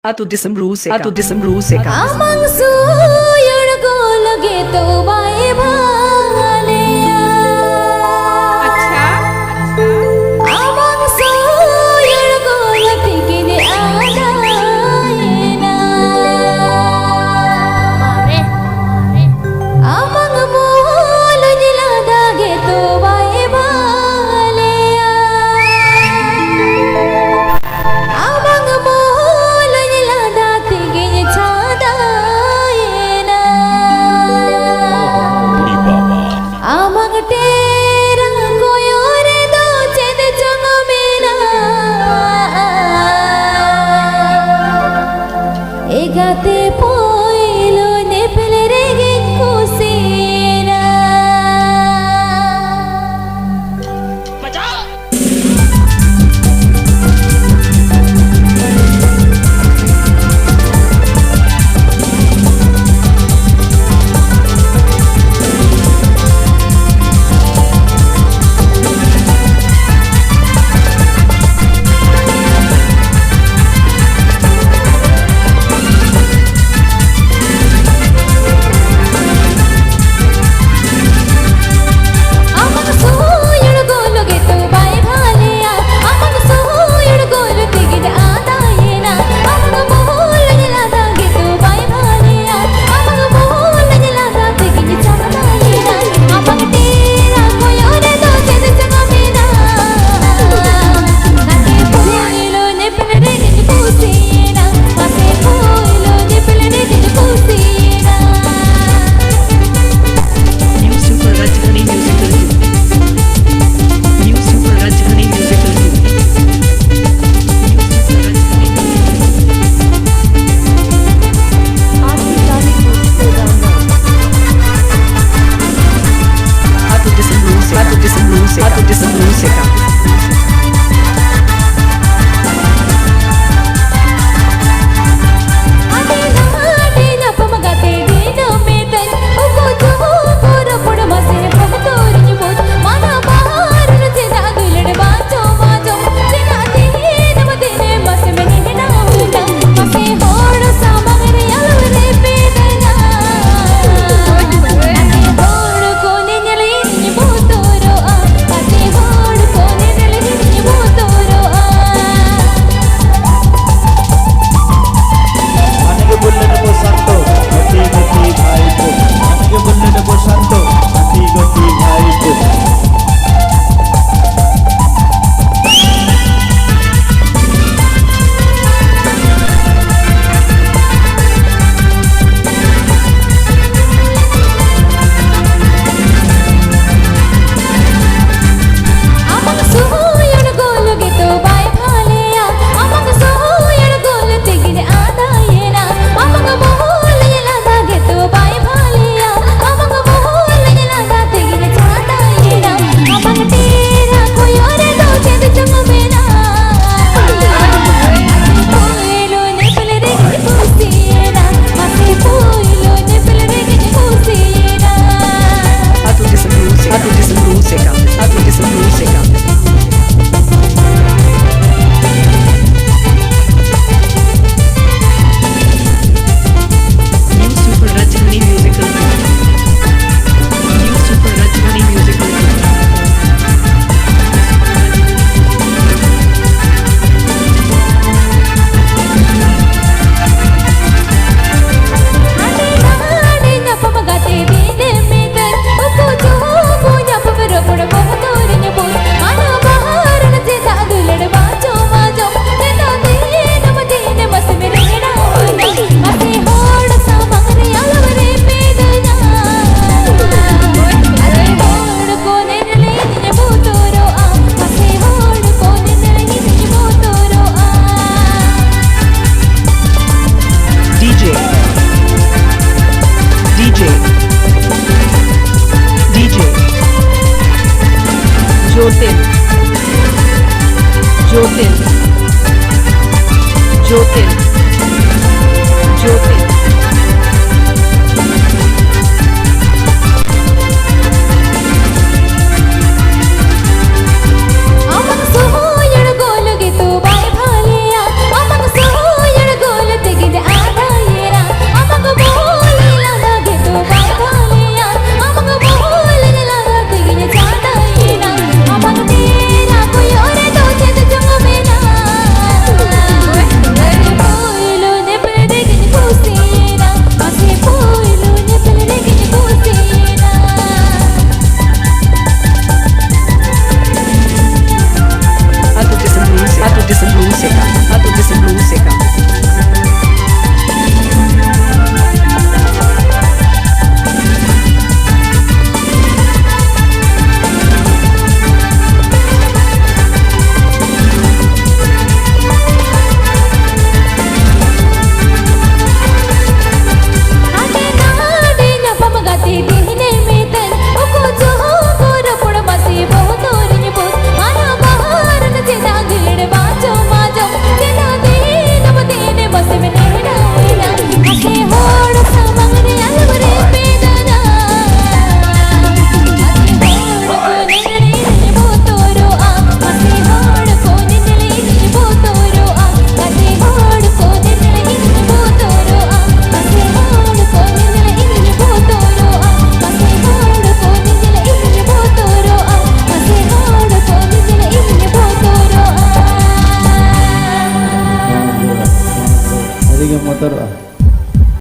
Atau disembruse ka. Amang suyar ko lagi to bae bhale अच्छा amang suyar ko lagi kine aadaena amang mol jila dage to bae bhale amang mol jila date ge chadaena amang tera koyore do ched chang mera egate poilo ne pele rege kusina amang suyar ko lage to bae bhale amang suyar ko lage ge aadaena amang mol jila dage to bae bhale amang mol jila date ge chadaena amang tera koyore do ched chang mera nate poilo ne pele rege kusina nate poilo ne pele rege kusina New Super Rajadhani Musical Group. New Super Rajadhani Musical Group. Atau disembruse ka. adina pamagate dino metan ugo juhu pura pura mase pamatoru nyubut mana baharun jena gulad bacho bacho jena dine madine mase menina uta mase hodu samagre yalure pedana ate hodu kone nele nyubutoro ate hodu kone nele nyubutoro Anake bollene ko santo gati gati bhai ko anake bollene ko santo gati gati bhai ko amang suyar ko lage to bae bhale amang suyar ko lage ge aadaena amang mol jila dage to bae bhale amang mol jila date ge chadaena amang tera koyore do ched chang mera poilo ne pele rege kusina mase poilo ne pele rege kusina Atau disembruse ka. New Super Rajadhani Musical Group. New Super Rajadhani Musical Group. adina pamagate dine metan ugo juhu pura pura pura pamatoru nyubut mana baharun jena gulad bacho bacho jena dine madine mase menina uta mase hodu samagre yalure pedana ate hodu kone nele nyubutoro mase hodu kone nele nyubutoro DJ Jyotin amang suyar ko lage to bae bhale amang suyar ko lage তোর